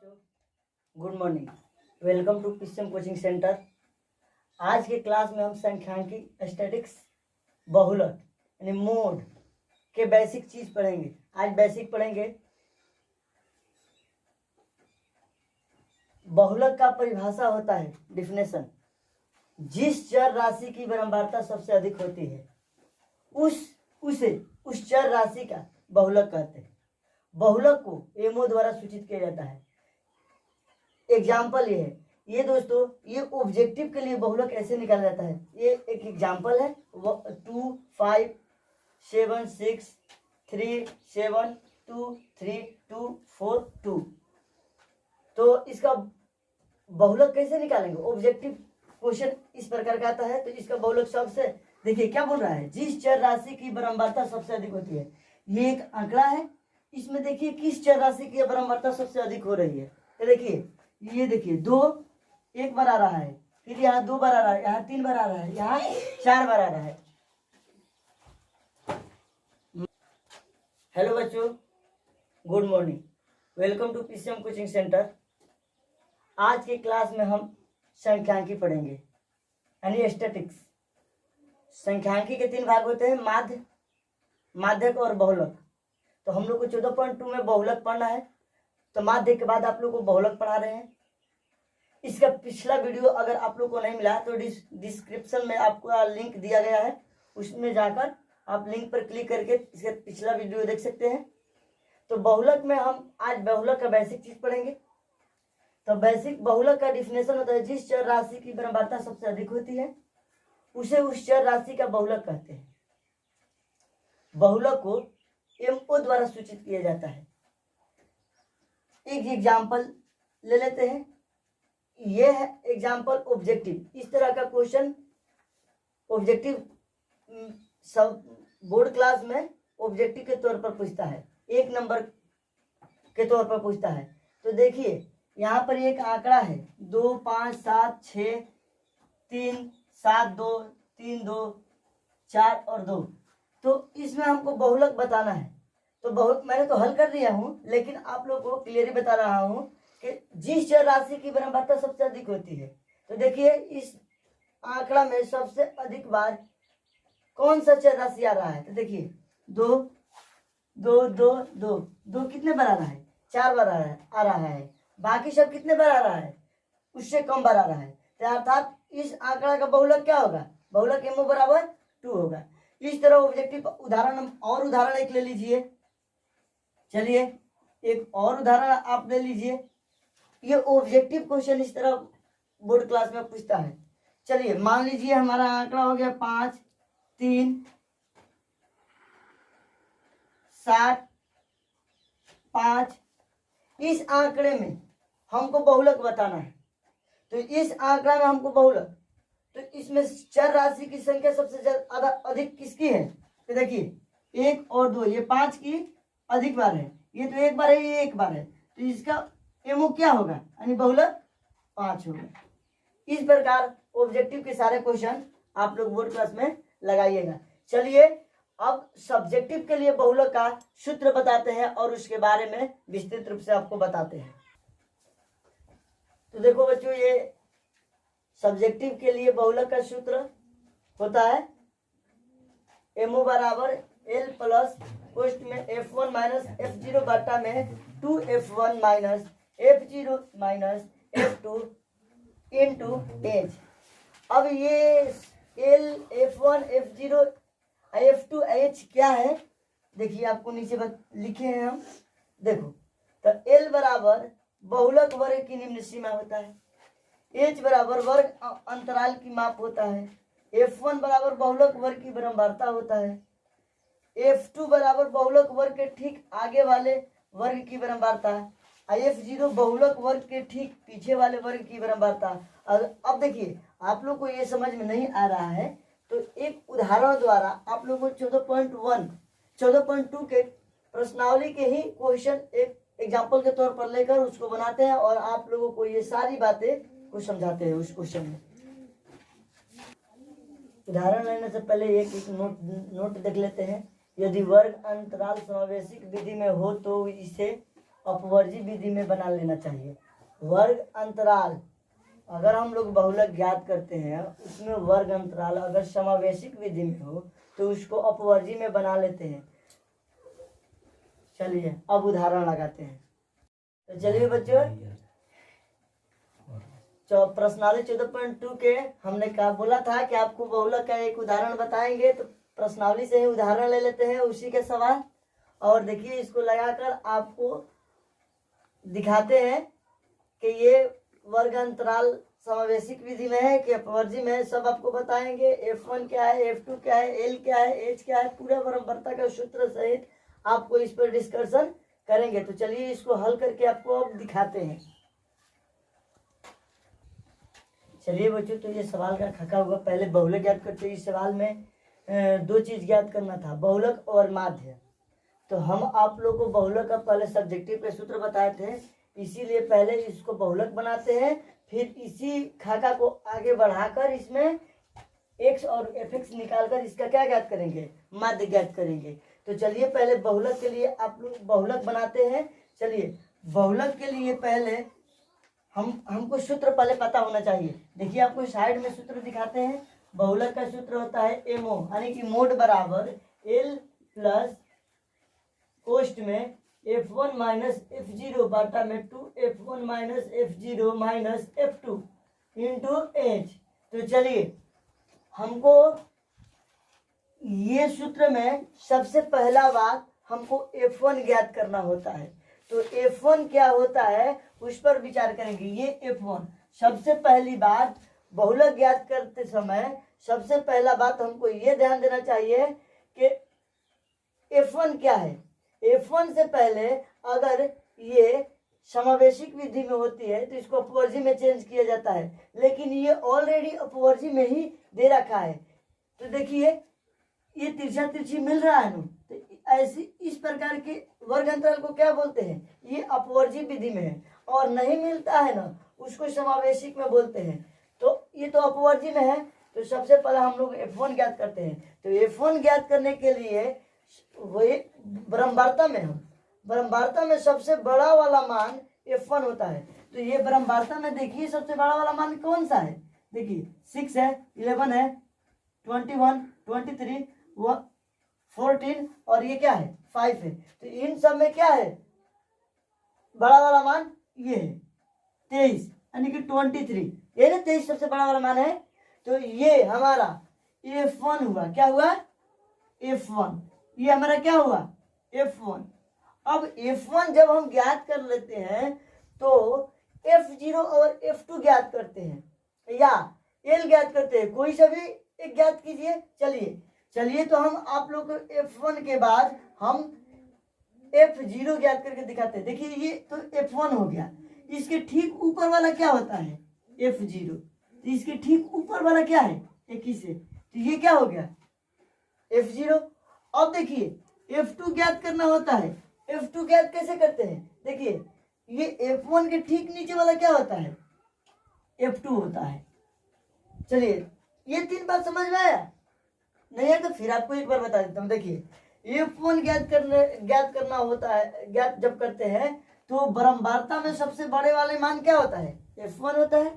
बच्चों, good morning. Welcome to PCM coaching centre. आज के क्लास में हम संख्यांकी, स्टैटिक्स, बहुलक यानी मोड के बेसिक चीज पढ़ेंगे। आज बेसिक पढ़ेंगे। बहुलक का परिभाषा होता है, डिफिनेशन, जिस चर राशि की बारंबारता सबसे अधिक होती है उस चर राशि का बहुलक कहते हैं। बहुलक को एमओ द्वारा सूचित किया जाता है। एग्जाम्पल ये है, ये दोस्तों, ये ऑब्जेक्टिव के लिए बहुलक ऐसे निकाला जाता है। ये एक एग्जाम्पल है, 2 5 7 6 3 7 2 3 2 4 2। तो इसका बहुलक कैसे निकालेंगे? ऑब्जेक्टिव क्वेश्चन इस प्रकार का आता है, तो इसका बहुलक सबसे, देखिए क्या बोल रहा है, जिस चर राशि की बारंबारता सबसे अधिक होती है। ये एक आंकड़ा है, इसमें देखिए किस चर राशि की बारंबारता सबसे अधिक हो रही है। तो देखिए, ये देखिए 2 एक बार आ रहा है, फिर यहाँ 2 बार आ रहा है, यहाँ 3 बार आ रहा है, यहाँ 4 बार आ रहा है। हेलो बच्चों, good morning. Welcome to PCM coaching centre. आज के क्लास में हम संख्यांकी पढ़ेंगे, यानी स्टैटिक्स। संख्यांकी के 3 भाग होते हैं, माध्य, माध्यक और बहुलक। तो हम लोग को 14.2 में बहुलक पढ़ना है, तो माध्य के बाद आप लोग को बहुलक पढ़ा रहे हैं। इसका पिछला वीडियो अगर आप लोग को नहीं मिला तो डिस्क्रिप्शन में आपको लिंक दिया गया है, उसमें जाकर आप लिंक पर क्लिक करके इसका पिछला वीडियो देख सकते हैं। तो बहुलक में हम आज बहुलक का बेसिक चीज पढ़ेंगे। तो बेसिक बहुलक का डिफिनेशन होता है, जिस चर राशि की बारंबारता सबसे अधिक होती है उसे उस चर राशि का बहुलक कहते हैं। बहुलक को एमओ द्वारा सूचित किया जाता है। एक एग्जाम्पल ले लेते हैं, ये है एग्जाम्पल ऑब्जेक्टिव। इस तरह का क्वेश्चन ऑब्जेक्टिव सब बोर्ड क्लास में ऑब्जेक्टिव के तौर पर पूछता है, 1 नंबर के तौर पर पूछता है। तो देखिए यहाँ पर एक आंकड़ा है, 2 5 7 6 3 7 2 3 2 4 और 2। तो इसमें हमको बहुलक बताना है। तो बहुत मैंने तो हल कर दिया हूँ, लेकिन आप लोग को क्लियरली बता रहा हूँ कि जिस चर राशि की बारंबारता सबसे अधिक होती है। तो देखिए इस आंकड़ा में सबसे अधिक बार कौन सा चर राशि आ रहा है? तो देखिए 2 2 2 2 2 कितने बार आ रहा है? 4 बार आ रहा है। बाकी सब कितने बार आ रहा है? उससे कम बार आ रहा है। तो अर्थात इस आंकड़ा का बहुलक क्या होगा? बहुलक एमओ बराबर 2 होगा। इस तरह ऑब्जेक्टिव उदाहरण और उदाहरण एक ले लीजिए। चलिए एक और उदाहरण आप ले लीजिए। ये ऑब्जेक्टिव क्वेश्चन इस तरह बोर्ड क्लास में पूछता है। चलिए मान लीजिए हमारा आंकड़ा हो गया 5 3 7 5। इस आंकड़े में हमको बहुलक बताना है। तो इस आंकड़ा में हमको बहुलक, तो इसमें चर राशि की संख्या सबसे ज्यादा अधिक किसकी है? तो देखिए 1 और 2, ये 5 की अधिक बार है, ये तो 1 बार है, ये 1 बार है। तो इसका एमओ क्या होगा? यानी बहुलक 5 होगा। इस प्रकार ऑब्जेक्टिव के सारे क्वेश्चन आप लोग बोर्ड क्लास में लगाइएगा। चलिए अब सब्जेक्टिव के लिए बहुलक का सूत्र बताते हैं और उसके बारे में विस्तृत रूप से आपको बताते हैं। तो देखो बच्चों, ये सब्जेक्टिव के लिए बहुलक का सूत्र होता है, एमओ बराबर एल प्लस पोस्ट में F1 माइनस F0 बटा में 2F1 minus F0 minus F2 into H. अब ये L F1 F0 F2 H क्या है? देखिए आपको नीचे लिखे हैं हम, देखो। तो L बराबर बहुलक वर्ग की निम्न सीमा होता है, H बराबर वर्ग अंतराल की माप होता है, F1 बराबर बहुलक वर्ग की बारंबारता होता है, F2 बराबर बहुलक वर्ग के ठीक आगे वाले वर्ग की बारंबारता, F0 बहुलक वर्ग के ठीक पीछे वाले वर्ग की बारंबारता। अब देखिए आप लोग को ये समझ में नहीं आ रहा है तो एक उदाहरण द्वारा आप लोग को 14.2 के प्रश्नावली के ही क्वेश्चन एक एग्जाम्पल के तौर पर लेकर उसको बनाते हैं और आप लोगों को ये सारी बातें को समझाते हैं उस क्वेश्चन में। उदाहरण लेने से पहले एक नोट देख लेते हैं। यदि वर्ग अंतराल समावेशिक विधि में हो तो इसे अपवर्जी विधि में बना लेना चाहिए। वर्ग अंतराल अगर हम लोग बहुलक ज्ञात करते हैं उसमें वर्ग अंतराल अगर समावेशिक विधि में हो तो उसको अपवर्जी में बना लेते हैं। चलिए अब उदाहरण लगाते हैं। तो चलिए बच्चों प्रश्नावली 14.2 के हमने कहा बोला था कि आपको बहुलक का एक उदाहरण बताएंगे, तो प्रश्नावली से ही उदाहरण ले लेते हैं उसी के सवाल। और देखिए इसको लगाकर आपको दिखाते हैं कि ये वर्ग अंतराल समावेशिक विधि में है कि अपवर्जी में है, सब आपको बताएंगे। F1 क्या है, F2 क्या है, L क्या है, H क्या है, पूरा बराबरता का सूत्र सहित आपको इस पर डिस्कशन करेंगे। तो चलिए इसको हल करके आपको अब दिखाते हैं। चलिए बच्चों तो ये सवाल का खका हुआ पहले बहुलक ज्ञात करते। इस सवाल में दो चीज ज्ञात करना था, बहुलक और माध्य। तो हम आप लोगों को बहुलक का पहले सब्जेक्टिव के सूत्र बताए थे, इसीलिए पहले इसको बहुलक बनाते हैं, फिर इसी खाका को आगे बढ़ाकर इसमें x और fx निकालकर इसका क्या ज्ञात करेंगे, माध्य ज्ञात करेंगे। तो चलिए पहले बहुलक के लिए आप लोग बहुलक बनाते हैं। चलिए बहुलक के लिए पहले हमको सूत्र पहले पता होना चाहिए। देखिए आपको साइड में सूत्र दिखाते हैं। बहुलक का सूत्र होता है एमओ यानी कि मोड बराबर एल प्लस कोष्ठ में F1 माइनस F0 बाटा में 2F1 minus F0 minus F2 into H. तो चलिए हमको ये सूत्र में सबसे पहला बात हमको F1 ज्ञात करना होता है। तो F1 क्या होता है उस पर विचार करेंगे। ये F1 सबसे पहली बात बहुलक ज्ञात करते समय सबसे पहला बात हमको ये ध्यान देना चाहिए कि F1 क्या है। F1 से पहले अगर ये समावेशिक विधि में होती है तो इसको अपवर्जी में चेंज किया जाता है, लेकिन ये ऑलरेडी अपवर्जी में ही दे रखा है। तो देखिए ये तिरछा तिरछी मिल रहा है ना, तो ऐसी इस प्रकार के वर्ग अंतराल को क्या बोलते हैं, ये अपवर्जी विधि में है। और नहीं मिलता है ना उसको समावेशिक में बोलते हैं। तो ये तो अपवर्जी में है, तो सबसे पहले हम लोग F1 ज्ञात करते हैं। तो F1 ज्ञात करने के लिए वही ब्रह्मवार्ता में हम ब्रह्मवार्ता में सबसे बड़ा वाला मान F1 होता है। तो ये ब्रह्मवार्ता में देखिए सबसे बड़ा वाला मान कौन सा है, देखिए 6 है, 11 है, 21, 23, 14 और ये क्या है 5 है। तो इन सब में क्या है बड़ा वाला मान, ये है 23 यानी कि 23, ये ना 23 सबसे बड़ा वाला मान है। तो ये हमारा F1 हुआ, क्या हुआ F1, ये हमारा क्या हुआ F1। अब F1 जब हम ज्ञात कर लेते हैं तो F0 और F2 ज्ञात करते हैं या L ज्ञात करते हैं, कोई सा भी एक ज्ञात कीजिए। चलिए तो हम आप लोग को F1 के बाद हम F0 ज्ञात करके दिखाते हैं। देखिए ये तो F1 हो गया, इसके ठीक ऊपर वाला क्या होता है F0, तो इसके ठीक ऊपर वाला क्या है 21 है, तो ये क्या हो गया F0। अब देखिए F2 ज्ञात करना होता है। F2 ज्ञात कैसे करते हैं, देखिए ये F1 के ठीक नीचे वाला क्या होता है F2 होता है। चलिए ये तीन बात समझ में आया, नहीं है तो फिर आपको एक बार बता देता हूँ। देखिए F1 ज्ञात करना होता है, ज्ञात जब करते हैं तो ब्रह्मवार्ता में सबसे बड़े वाले मान क्या होता है F1 होता है।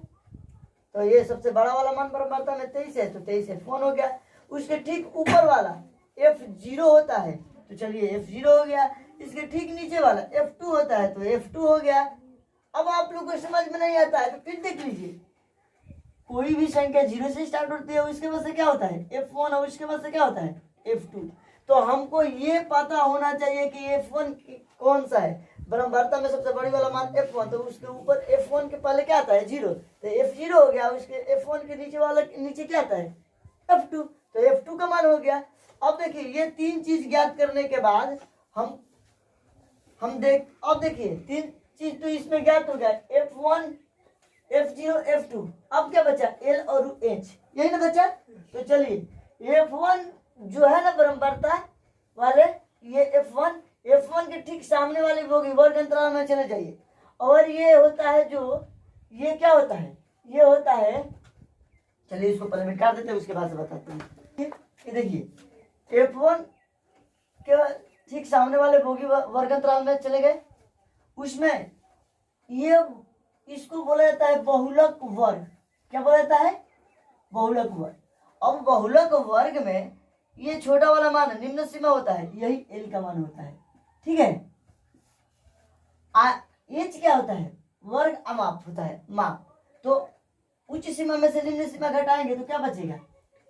तो ये सबसे बड़ा वाला मान ब्रह्मवार्ता में 23 है, तो 23 F1 हो गया। उसके ठीक ऊपर वाला F0 होता है, तो चलिए F0 हो गया। इसके ठीक नीचे वाला F2 होता है, तो F2 हो गया। अब आप लोग को समझ में नहीं आता है तो फिर देख लीजिए, कोई भी संख्या 0 से स्टार्ट होती है उसके बाद से क्या होता है F1 और उसके बाद से क्या होता है F2। तो हमको ये पता होना चाहिए कि F1 कौन सा है। ब्रह्मवार्ता में सबसे बड़ी वाला मान F1, तो उसके ऊपर F1 के पहले क्या आता है 0, तो F0 हो गया। उसके F1 के नीचे वाला नीचे क्या आता है F2, तो F2 का मान हो गया। अब देखिए ये तीन चीज ज्ञात करने के बाद अब देखिए तीन चीज तो इसमें ज्ञात हो गया F1, F0, F2। अब क्या बचा L और H, यही ना बचा। तो चलिए F1 जो है ना ब्रह्मवार्ता वाले, ये F1 के ठीक सामने वाले वर्ग अंतराल में चले जाइए। और ये होता है जो ये क्या होता है, ये होता है, चलिए इसको पहले मिटा देते हैं उसके बाद से बताते हैं। ये देखिए F1 के ठीक सामने वाले वर्ग अंतराल में चले गए, उसमें ये इसको बोला जाता है बहुलक वर्ग। क्या बोला जाता है? बहुलक वर्ग। अब बहुलक वर्ग में ये छोटा वाला मान निम्न सीमा होता है, यही एल का मान होता है। ठीक है। एच क्या होता है? वर्ग अमाप होता है, माप। तो उच्च सीमा में से निम्न सीमा घटाएंगे तो क्या बचेगा?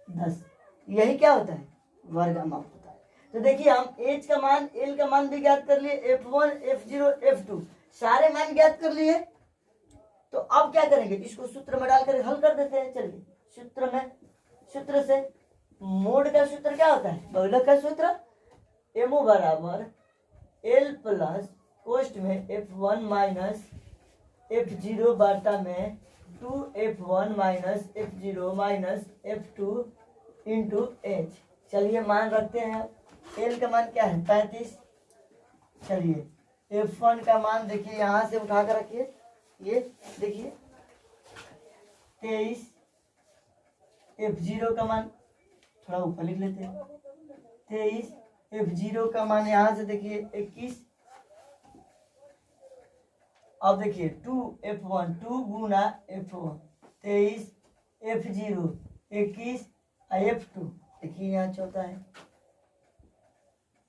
10। यही क्या होता है? वर्ग अमाप होता है। तो देखिए हम एच का मान, एल का मान भी ज्ञात कर लिए, F1, F0, F2 सारे मान ज्ञात कर लिए। तो अब क्या करेंगे? इसको सूत्र में डालकर हल कर देते हैं। चलिए सूत्र से मोड का सूत्र क्या होता है? बहुलक का सूत्र एमओ बराबर एल प्लस कोष्ट में F1 माइनस F0 बटा में 2F1 minus F0 minus F2 into H. चलिए मान रखते हैं। एल का मान क्या है? 35। चलिए F1 का मान देखिए यहाँ से उठा कर रखिए, ये देखिए 23। F0 का मान थोड़ा ऊपर लिख लेते हैं, 23। F0 का मान यहाँ से देखिए 21। अब देखिए 2F1, 2 गुना F1 23, F0 21 और F2 देखिए यहाँ 14 है,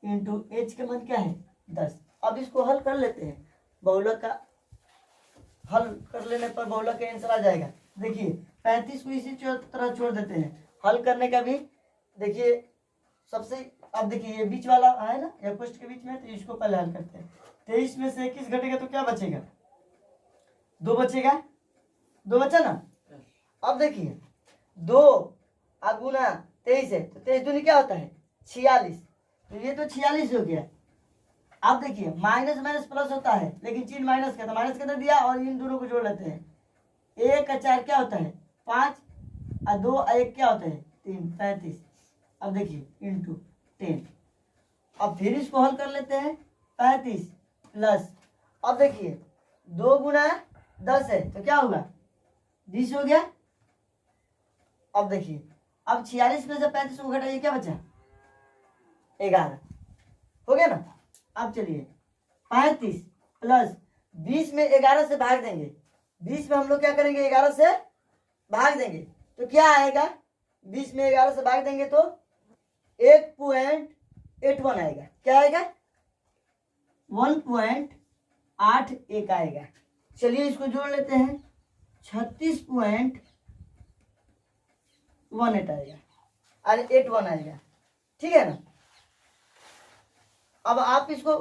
इंटू एच का मान क्या है? 10। अब इसको हल कर लेते हैं। बहुलक का हल कर लेने पर बहुलक का आंसर आ जाएगा। देखिए 35 को इसी तरह छोड़ देते हैं। हल करने का भी देखिए सबसे, अब देखिए ये बीच वाला है ना, या कोष्ठ के बीच में, तो इसको पहले हल करते हैं। 23 में से 21 घटेगा तो क्या बचेगा? 2 बचेगा। 2 बचा ना। अब देखिए 2 गुना 23 है तो 23 दूनी क्या होता है? 46। तो ये तो 46 हो गया। अब देखिए माइनस माइनस प्लस होता है, लेकिन चिन्ह माइनस का, तो माइनस कर दिया और इन दोनों को जोड़ लेते हैं। 1 और 4 क्या होता है? 5 और 2 और 1 क्या होता है? 3, 35। अब देखिए इंटू 10। अब फिर इसको हल कर लेते हैं। 35 प्लस, अब देखिए 2 गुना 10 है तो क्या होगा? 20 हो गया। अब देखिए अब 46 में से 35 को घटाइए, क्या बचा? 11 हो गया ना। अब चलिए 35 प्लस 20 में 11 से भाग देंगे। 20 में हम लोग क्या करेंगे? 11 से भाग देंगे तो क्या आएगा? 20 में 11 से भाग देंगे तो 1.81 आएगा। क्या आएगा? 1.81 आएगा। चलिए इसको जोड़ लेते हैं। 36.18 आएगा, अरे 81 आएगा। ठीक है ना। अब आप इसको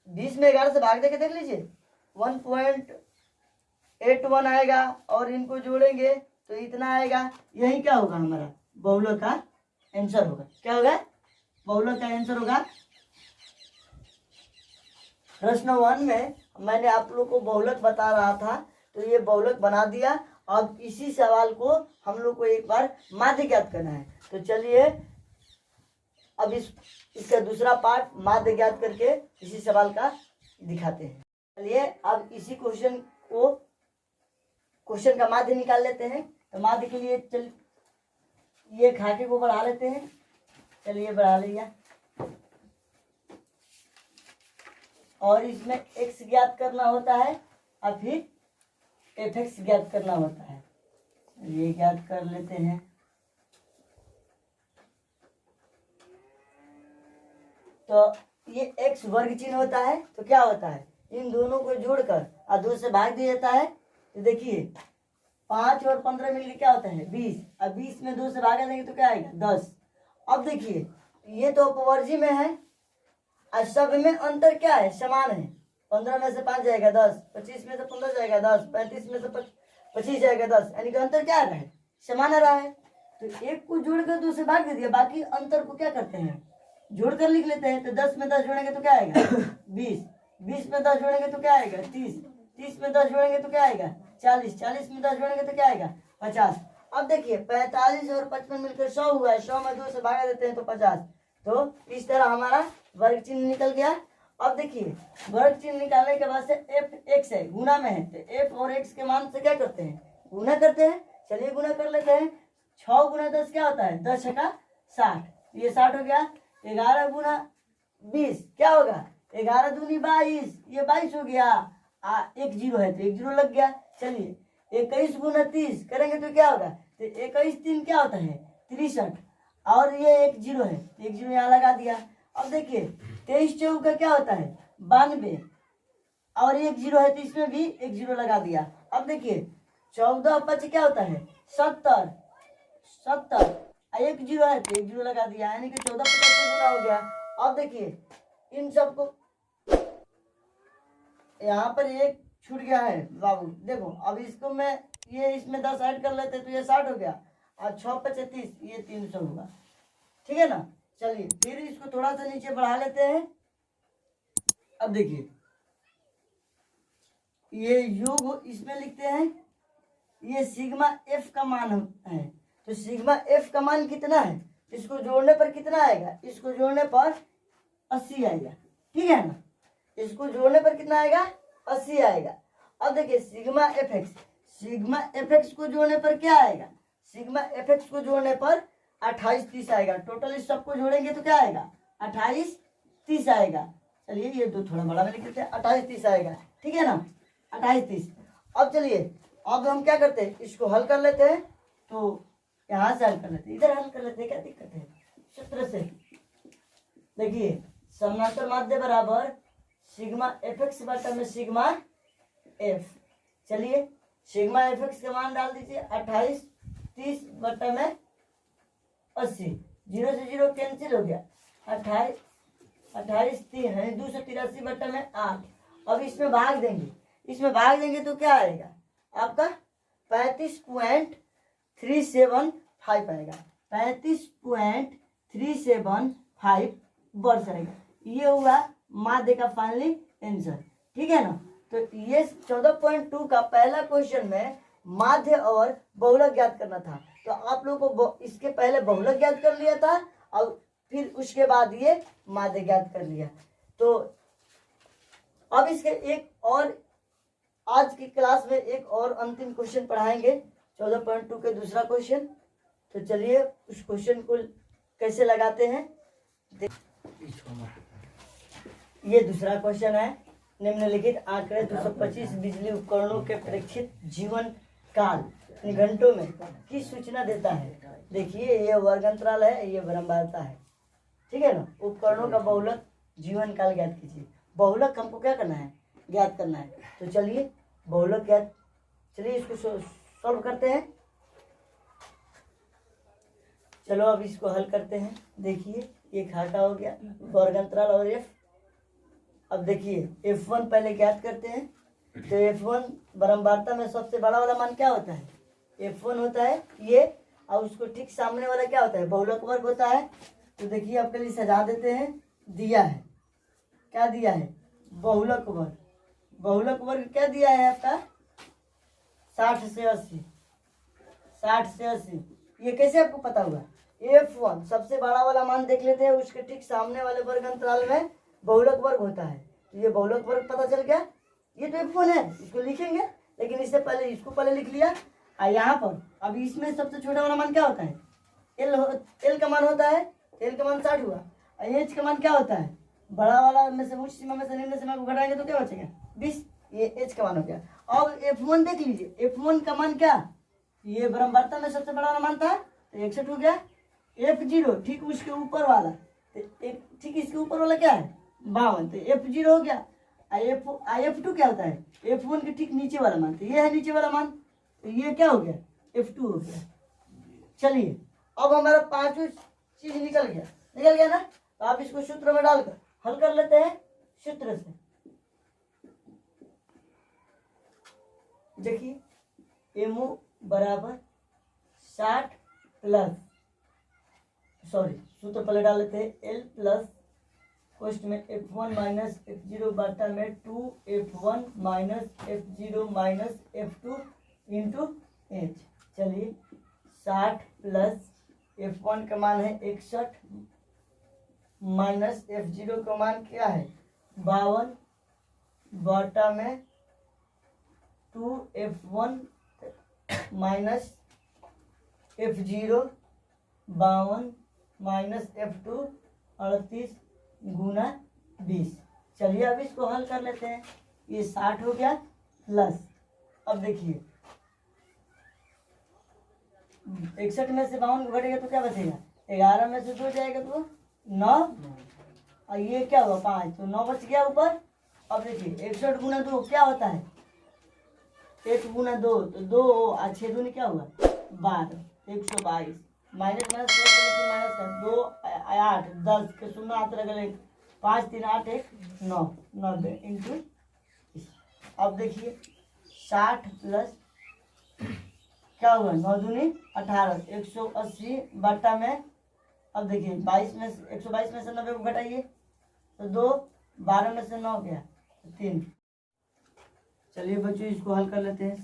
20 में 11 से भाग देके देख लीजिए, 1.81 आएगा और इनको जोड़ेंगे तो इतना आएगा। यही क्या होगा? हमारा बहुलक का आंसर होगा। क्या होगा? बहुलक का आंसर होगा। प्रश्न 1 में मैंने आप लोग को बहुलक बता रहा था, तो ये बहुलक बना दिया। अब इसी सवाल को हम लोग को एक बार माध्य ज्ञात करना है। तो चलिए अब इसका दूसरा पार्ट माध्य ज्ञात करके इसी सवाल का दिखाते हैं। चलिए अब इसी क्वेश्चन का माध्य निकाल लेते हैं। तो माध्य के लिए ये खाके को बढ़ा लेते हैं। चलिए बढ़ा लिया, और इसमें x ज्ञात करना होता है और फिर fx ज्ञात करना होता है। ये ज्ञात कर लेते हैं। तो ये x वर्ग चिन्ह होता है तो क्या होता है? इन दोनों को जोड़कर और 2 से भाग दिया जाता है। तो देखिए 5 और 15 मिलकर क्या होता है? 20। अब 20 में 2 से भागा देंगे तो क्या आएगा? 10। अब देखिए ये तो अपवर्जी में है और सब में अंतर क्या है? समान है। 15 में से 5 जाएगा 10, 25 में से 15 जाएगा 10, 35 में से 25 जाएगा 10, यानी कि अंतर क्या आ रहा है? समान आ रहा है। तो एक को जोड़कर 2 से भाग दे दिया, बाकी अंतर को क्या करते हैं? जोड़कर लिख लेते हैं। तो 10 में 10 जोड़ेंगे तो क्या आएगा? 20। 20 में 10 जोड़ेंगे तो क्या आएगा? 30। 30 में 10 जोड़ेंगे तो क्या आएगा? 40। 40 में 10 जोड़ेंगे तो क्या आएगा? 50। अब देखिए 45 और 55 मिलकर 100 हुआ है। 100 में 2 से भागा देते हैं तो 50। तो इस तरह हमारा वर्ग चिन्ह निकल गया। अब देखिए वर्ग चिन्ह निकालने के बाद से एफ एक्स है, गुना में है, तो एफ और एक्स के मान से क्या करते हैं? गुना करते हैं। चलिए गुना कर लेते हैं। 6 गुना 10 क्या होता है? 10 छक्का 60, ये 60 हो गया। 11 गुना 20 क्या होगा? 11 दूनी 22, ये 22 हो गया। एक जीरो है तो एक जीरो लग गया। चलिए 21 गुना 30 करेंगे तो क्या होगा, तो 21 3 क्या होता है 63, और ये एक जीरो है, एक जीरो यहाँ लगा दिया। अब देखिए 23 चौक का क्या होता है 92, और एक जीरो है तो इसमें भी एक जीरो लगा दिया। अब देखिए 14 5 क्या होता है 70, 70 एक जीरो है तो एक जीरो लगा दिया, यानी कि 14 50 से गुना हो गया। अब देखिए इन सबको यहाँ पर एक छूट गया है बाबू, देखो अब इसको मैं ये इसमें 10 ऐड कर लेते तो ये 60 हो गया, और 6 5 30, ये 300 होगा। ठीक है ना। चलिए फिर इसको थोड़ा सा नीचे बढ़ा लेते हैं। अब देखिए ये योग इसमें लिखते हैं, ये सिग्मा एफ का मान है, तो सिग्मा एफ का मान कितना है, इसको जोड़ने पर कितना आएगा, इसको जोड़ने पर 80 आएगा। ठीक है ना, इसको जोड़ने पर कितना आएगा 80 आएगा। अब देखिए sigma F x, sigma F x को जोड़ने पर क्या आएगा, सिग्मा एफ एक्स को जोड़ने पर 28 30 आएगा। टोटल इस सबको जोड़ेंगे तो क्या आएगा 28 30 आएगा। चलिए ये दो थोड़ा बड़ा में लिख देते हैं, 28 30 आएगा। ठीक है ना, 28 30। अब चलिए अब हम क्या करते हैं, इसको हल कर लेते हैं, तो यहाँ से हल कर लेते हैं, इधर हल कर लेते हैं, क्या दिक्कत है। सूत्र से देखिए समांतर माध्य बराबर सिग्मा एफ एक्स बटा में सिग्मा एफ। चलिए सिग्मा एफ एक्स का मान डाल दीजिए 28 30 बटा में 80, 0 से 0 कैंसिल हो गया, 28 3 है 283 बटा में 8। अब इसमें भाग देंगे, इसमें भाग देंगे तो क्या आएगा आपका 35.375 आएगा, 35.375 वर्ष आएगा। ये हुआ माध्य का फाइनली आंसर। ठीक है ना, तो ये 14.2 का पहला क्वेश्चन में माध्य और बहुलक ज्ञात करना था। तो आप लोगों को इसके पहले बहुलक ज्ञात कर लिया था और फिर उसके बाद ये माध्य ज्ञात कर लिया। तो अब इसके एक और आज की क्लास में एक और अंतिम क्वेश्चन पढ़ाएंगे 14.2 के दूसरा क्वेश्चन। तो चलिए उस क्वेश्चन को कैसे लगाते हैं। ये दूसरा क्वेश्चन है, निम्नलिखित आंकड़े 225 बिजली उपकरणों के प्रेक्षित जीवन काल घंटों में की सूचना देता है। देखिए ये वर्ग अंतराल है, ये बारंबारता है। ठीक है ना, उपकरणों का बहुलक जीवन काल ज्ञात कीजिए। बहुलक हमको क्या करना है ज्ञात करना है। तो चलिए बहुलक ज्ञात, चलिए इसको सॉल्व करते हैं। चलो अब इसको हल करते हैं। देखिए ये घाटा हो गया वर्ग अंतराल और एफ। अब देखिए F1 पहले ज्ञात करते हैं। तो F1 बारंबारता में सबसे बड़ा वाला मान क्या होता है, F1 होता है ये, और उसको ठीक सामने वाला क्या होता है बहुलक वर्ग होता है। तो देखिए आपके लिए सजा देते हैं, दिया है क्या दिया है बहुलक वर्ग। बहुलक वर्ग क्या दिया है आपका 60 से 80, 60 से 80। ये कैसे आपको पता हुआ, F1 सबसे बड़ा वाला मान देख लेते हैं, उसके ठीक सामने वाले वर्ग अंतराल में बहुलक वर्ग होता है। तो ये बहुलक वर्ग पता चल गया। ये तो F1 है, इसको लिखेंगे, लेकिन इससे पहले इसको पहले लिख लिया। और यहाँ पर अब इसमें सबसे छोटा वाला मान क्या होता है L का मान होता है, L का मान 60 हुआ। और H का मान क्या होता है, बड़ा वाला में से उच्च सीमा में से निम्न सीमा को घटाएंगे तो क्या बचेगा 20, ये H का मान हो गया। अब F1 देख लीजिए, F1 का मान क्या, ये बारंबारता में सबसे बड़ा वाला मान था तो 61 हो गया। F0 ठीक उसके ऊपर वाला, तो ठीक इसके ऊपर वाला क्या है 52, तो F0 हो गया। F2 क्या होता है F1 के ठीक नीचे वाला मान, तो ये है नीचे वाला मान, तो ये क्या हो गया F2 हो गया। चलिए अब हमारा पांचों चीज निकल गया ना। तो आप इसको सूत्र में डालकर हल कर लेते हैं सूत्र से। देखिए MO बराबर 60 प्लस, सॉरी सूत्र पहले डाल लेते हैं L प्लस कोष्ठ में F1 माइनस F0 बटा में 2F1 minus F0 minus F2 into H। चलिए 60 प्लस F1 का मान है 61 माइनस F0 का मान क्या है 52 बटा में 2F1 minus F0 52 minus F2 38 गुना 20। चलिए अब इसको हल कर लेते हैं। ये 60 हो गया प्लस, अब देखिए 61 में से 52 घटेगा तो क्या बचेगा, 11 में से 2 जाएगा तो 9, और ये क्या हुआ 5, तो 9 बच गया ऊपर। अब देखिए 61 गुना 2 क्या होता है, 1 गुना 2 तो 2 और 6 दूनी क्या हुआ 12, 122 माइनस माइनस प्लस माइनस का 2 8 10 के शून्य हाथ रख 5 3 8 1 9 90 इंटू। अब देखिए 60 प्लस क्या हुआ 9 दूनी 18 180 बट्टा में, अब देखिए 22 में 122 में से 90 को घटाइए तो 2, 12 में से 9 गया 3। चलिए बच्चों इसको हल कर लेते हैं।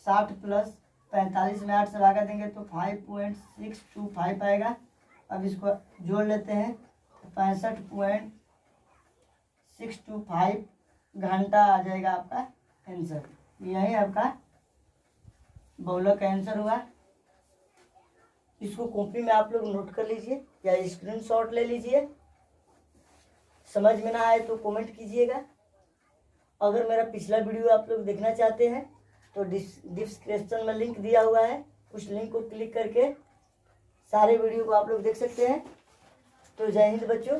60 प्लस 45 में 8 से भागा देंगे तो 5.625 आएगा। अब इसको जोड़ लेते हैं 65.625 घंटा आ जाएगा आपका आंसर। यही आपका बहुलक का आंसर हुआ। इसको कॉपी में आप लोग नोट कर लीजिए या स्क्रीनशॉट ले लीजिए। समझ में ना आए तो कमेंट कीजिएगा। अगर मेरा पिछला वीडियो आप लोग देखना चाहते हैं तो डिस्क्रिप्शन में लिंक दिया हुआ है, उस लिंक को क्लिक करके सारे वीडियो को आप लोग देख सकते हैं। तो जय हिंद बच्चों।